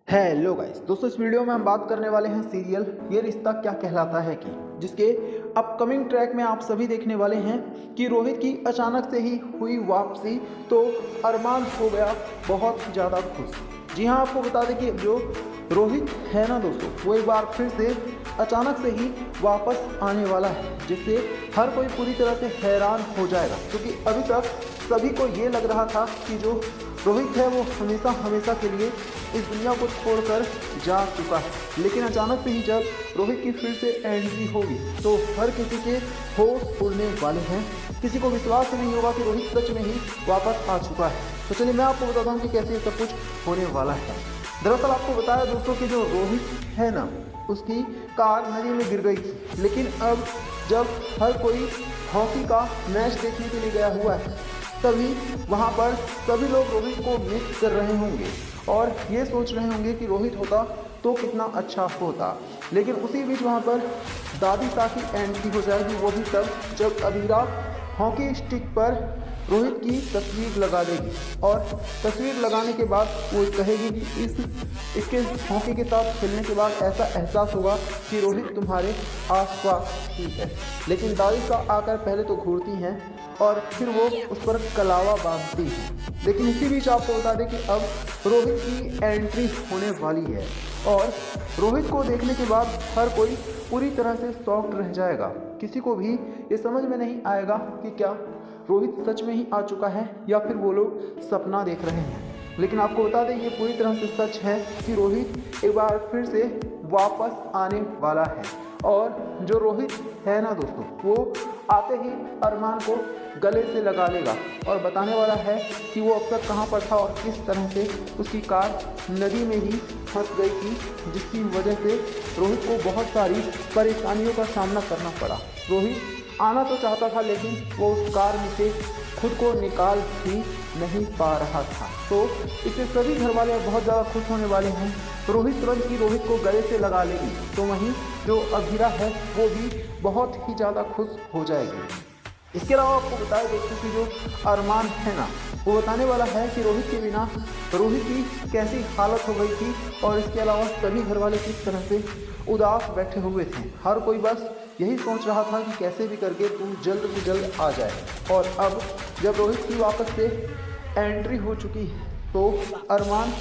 Hello guys दोस्तों, इस video में हम बात करने वाले हैं सीरियल ये रिश्ता क्या कहलाता है की जिसके अपकमिंग ट्रैक में आप सभी देखने वाले हैं कि रोहित की अचानक से ही हुई वापसी तो अरमान हो गया बहुत ज़्यादा खुश। जी हाँ, आपको बता दें कि जो रोहित है ना दोस्तों, वो एक बार फिर से अचानक से ही वापस आने वाला है, जिससे हर कोई पूरी तरह से हैरान हो जाएगा। क्योंकि अभी तक सभी को ये लग रहा था कि जो रोहित है वो हमेशा हमेशा के लिए इस दुनिया को छोड़कर जा चुका है। लेकिन अचानक से ही जब रोहित की फिर से एंट्री होगी तो हर किसी के होश उड़ने वाले हैं। किसी को विश्वास नहीं होगा कि रोहित सच में ही वापस आ चुका है। तो चलिए मैं आपको बताता हूँ कि कैसे ये सब कुछ होने वाला है। दरअसल आपको बताया दोस्तों कि जो रोहित है ना, उसकी कार नदी में गिर गई थी। लेकिन अब जब हर कोई हॉकी का मैच देखने के लिए गया हुआ है, तभी वहाँ पर सभी लोग रोहित को मिस कर रहे होंगे और ये सोच रहे होंगे कि रोहित होता तो कितना अच्छा होता। लेकिन उसी बीच वहाँ पर दादी सा की एंट्री हो जाएगी, वो भी तब जब अबीरा हॉकी स्टिक पर रोहित की तस्वीर लगा देगी और तस्वीर लगाने के बाद वो कहेगी कि इसके हॉकी के साथ खेलने के बाद ऐसा एहसास होगा कि रोहित तुम्हारे आसपास ही है। लेकिन दादी सा आकर पहले तो घूरती हैं और फिर वो उस पर कलावा बांधती है। लेकिन इसी बीच आपको बता दें कि अब रोहित की एंट्री होने वाली है और रोहित को देखने के बाद हर कोई पूरी तरह से शॉक्ड रह जाएगा। किसी को भी ये समझ में नहीं आएगा कि क्या रोहित सच में ही आ चुका है या फिर वो लोग सपना देख रहे हैं। लेकिन आपको बता दें ये पूरी तरह से सच है कि रोहित एक बार फिर से वापस आने वाला है। और जो रोहित है ना दोस्तों, वो आते ही अरमान को गले से लगा लेगा और बताने वाला है कि वो अब तक कहाँ पर था और किस तरह से उसकी कार नदी में ही फंस गई थी, जिसकी वजह से रोहित को बहुत सारी परेशानियों का सामना करना पड़ा। रोहित आना तो चाहता था लेकिन वो उस कार में से खुद को निकाल ही नहीं पा रहा था। तो इससे सभी घर वाले बहुत ज़्यादा खुश होने वाले हैं। रोहित तुरंत ही रोहित को गले से लगा लेगी, तो वहीं जो अबीरा है वो भी बहुत ही ज़्यादा खुश हो जाएगी। इसके अलावा आपको बताया दोस्तों कि जो अरमान है ना, वो बताने वाला है कि रोहित के बिना रोहित की कैसी हालत हो गई थी और इसके अलावा सभी घर वाले किस तरह से उदास बैठे हुए थे। हर कोई बस यही सोच रहा था कि कैसे भी करके तू जल्द से जल्द आ जाए। और अब जब रोहित की वापस से एंट्री हो चुकी है तो अरमान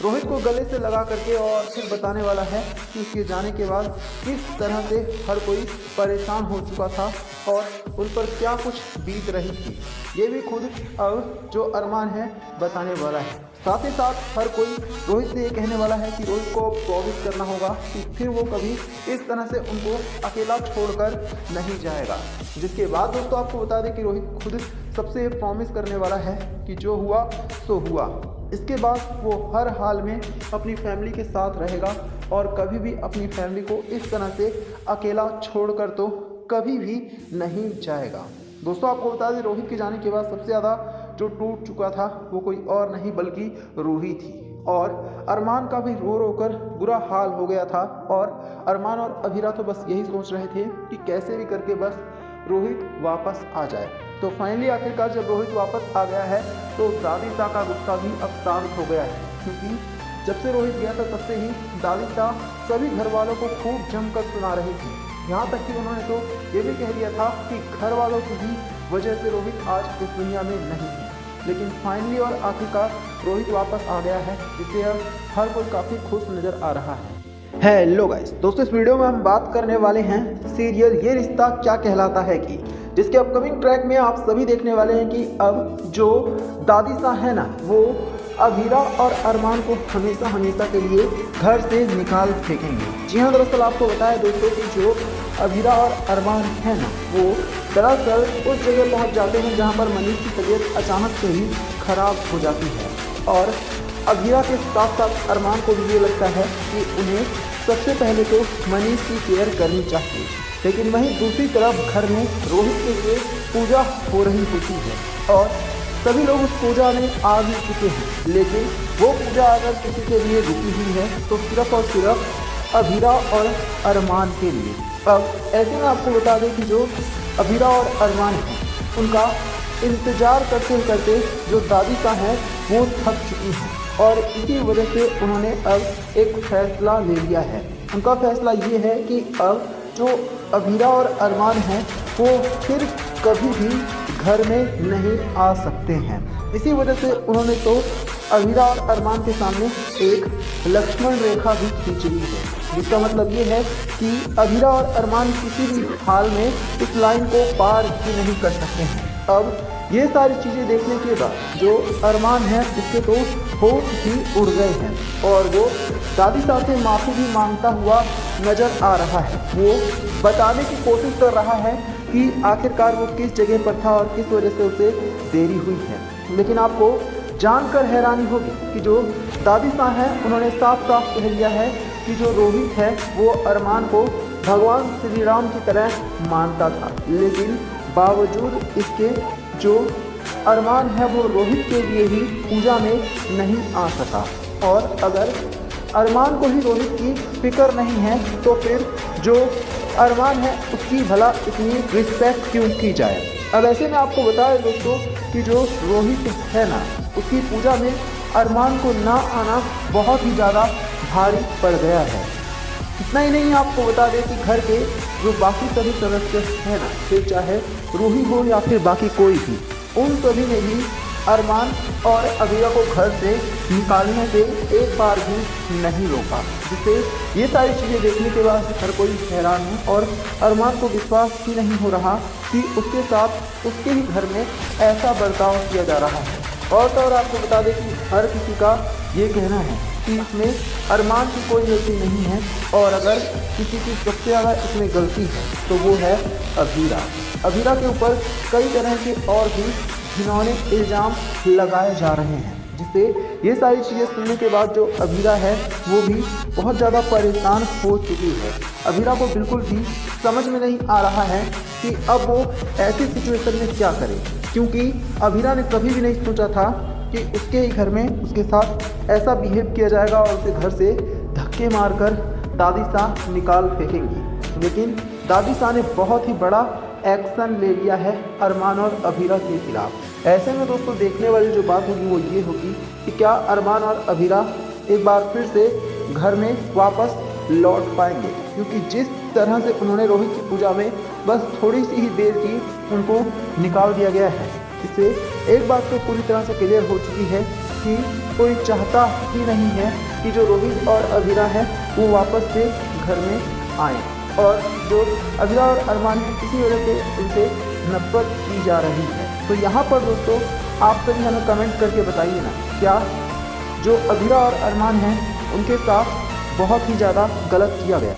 रोहित को गले से लगा करके और फिर बताने वाला है कि उसके जाने के बाद किस तरह से हर कोई परेशान हो चुका था और उन पर क्या कुछ बीत रही थी। ये भी खुद अब जो अरमान है बताने वाला है। साथ ही साथ हर कोई रोहित से ये कहने वाला है कि रोहित को प्रॉमिस करना होगा कि फिर वो कभी इस तरह से उनको अकेला छोड़कर नहीं जाएगा। जिसके बाद दोस्तों आपको बता दें कि रोहित खुद सबसे प्रॉमिस करने वाला है कि जो हुआ सो हुआ। इसके बाद वो हर हाल में अपनी फैमिली के साथ रहेगा और कभी भी अपनी फैमिली को इस तरह से अकेला छोड़कर तो कभी भी नहीं जाएगा। दोस्तों आपको बता दें, रोहित के जाने के बाद सबसे ज़्यादा जो टूट चुका था वो कोई और नहीं बल्कि रूही थी। और अरमान का भी रो रो कर बुरा हाल हो गया था और अरमान और अबीरा तो बस यही सोच रहे थे कि कैसे भी करके बस रोहित वापस आ जाए। तो फाइनली आखिरकार जब रोहित वापस आ गया है तो दादी सा का गुस्सा भी अब शांत हो गया है। क्योंकि जब से रोहित गया था तब से ही दादी सा सभी घर वालों को खूब जमकर सुना रही थी। यहाँ तक कि उन्होंने तो ये भी कह दिया था कि घर वालों की ही वजह से रोहित आज इस दुनिया में नहीं है। लेकिन फाइनली और आखिरकार रोहित वापस आ गया है, जिससे अब हर कोई काफ़ी खुश नज़र आ रहा है। हेलो गाइस दोस्तों, इस वीडियो में हम बात करने वाले हैं सीरियल ये रिश्ता क्या कहलाता है की जिसके अपकमिंग ट्रैक में आप सभी देखने वाले हैं कि अब जो दादी सा है ना, वो अबीरा और अरमान को हमेशा हमेशा के लिए घर से निकाल फेंकेंगे। जी हाँ, दरअसल आपको बताया दोस्तों कि जो अबीरा और अरमान है ना, वो दरअसल उस जगह पहुंच जाते हैं जहां पर मनीष की तबीयत अचानक से ही खराब हो जाती है। और अबीरा के साथ साथ अरमान को भी ये लगता है कि उन्हें सबसे पहले तो मनीष की केयर करनी चाहिए। लेकिन वहीं दूसरी तरफ घर में रोहित के लिए पूजा हो रही होती है और सभी लोग उस पूजा में आ भी चुके हैं। लेकिन वो पूजा अगर किसी के लिए रुकी हुई है तो सिर्फ और सिर्फ अबीरा और अरमान के लिए। अब ऐसे में आपको बता दें कि जो अबीरा और अरमान हैं, उनका इंतज़ार करते करते जो दादी का है वो थक चुकी हैं और इसी वजह से उन्होंने अब एक फैसला ले लिया है। उनका फैसला ये है कि अब जो अभीरा और अरमान हैं वो फिर कभी भी घर में नहीं आ सकते हैं। इसी वजह से उन्होंने तो अभीरा और अरमान के सामने एक लक्ष्मण रेखा भी खींच ली है, जिसका मतलब ये है कि अभीरा और अरमान किसी भी हाल में इस लाइन को पार ही नहीं कर सकते हैं। अब ये सारी चीज़ें देखने के बाद जो अरमान है उसके तो होश ही उड़ गए हैं और वो दादी साहब से माफ़ी भी मांगता हुआ नज़र आ रहा है। वो बताने की कोशिश कर रहा है कि आखिरकार वो किस जगह पर था और किस वजह से उसे देरी हुई है। लेकिन आपको जानकर हैरानी होगी कि जो दादी साहब हैं उन्होंने साफ साफ कह दिया है कि जो रोहित है वो अरमान को भगवान श्री राम की तरह मानता था, लेकिन बावजूद इसके जो अरमान है वो रोहित के लिए ही पूजा में नहीं आ सका। और अगर अरमान को ही रोहित की फिक्र नहीं है तो फिर जो अरमान है उसकी भला इतनी रिस्पेक्ट क्यों की जाए। अब ऐसे में आपको बताया दोस्तों कि जो रोहित है ना, उसकी पूजा में अरमान को ना आना बहुत ही ज़्यादा भारी पड़ गया है। इतना ही नहीं, आपको बता दें कि घर के जो बाकी सभी सदस्य हैं ना, फिर चाहे रूही हो या फिर बाकी कोई भी, उन सभी ने भी अरमान और अभीरा को घर से निकालने से एक बार भी नहीं रोका, जिससे ये सारी चीज़ें देखने के बाद हर कोई हैरान है और अरमान को विश्वास ही नहीं हो रहा कि उसके साथ उसके ही घर में ऐसा बर्ताव किया जा रहा है। और तो और आपको बता दें कि हर किसी का ये कहना है कि इसमें अरमान की कोई गलती नहीं है और अगर किसी की सबसे ज़्यादा इसमें गलती है तो वो है अभीरा। अभीरा के ऊपर कई तरह के और भी घिनौने इल्ज़ाम लगाए जा रहे हैं, जिससे ये सारी चीज़ें सुनने के बाद जो अभीरा है वो भी बहुत ज़्यादा परेशान हो चुकी है। अभीरा को बिल्कुल भी समझ में नहीं आ रहा है कि अब वो ऐसी सिचुएशन में क्या करे, क्योंकि अभीरा ने कभी भी नहीं सोचा था कि उसके ही घर में उसके साथ ऐसा बिहेव किया जाएगा और उसे घर से धक्के मारकर दादी साहब निकाल फेंकेंगी। लेकिन दादी साहब ने बहुत ही बड़ा एक्शन ले लिया है अरमान और अभीरा के खिलाफ। ऐसे में दोस्तों देखने वाली जो बात होगी वो ये होगी कि क्या अरमान और अभीरा एक बार फिर से घर में वापस लौट पाएंगे, क्योंकि जिस तरह से उन्होंने रोहित की पूजा में बस थोड़ी सी ही देर की उनको निकाल दिया गया है। इससे एक बात तो पूरी तरह से क्लियर हो चुकी है कि कोई चाहता ही नहीं है कि जो रोहित और अभीरा है वो वापस से घर में आए, और जो अभीरा और अरमान है इसी वजह से उनसे नफरत की जा रही है। तो यहाँ पर दोस्तों आप सभी हमें कमेंट करके बताइए ना, क्या जो अभीरा और अरमान हैं उनके साथ बहुत ही ज़्यादा गलत किया गया?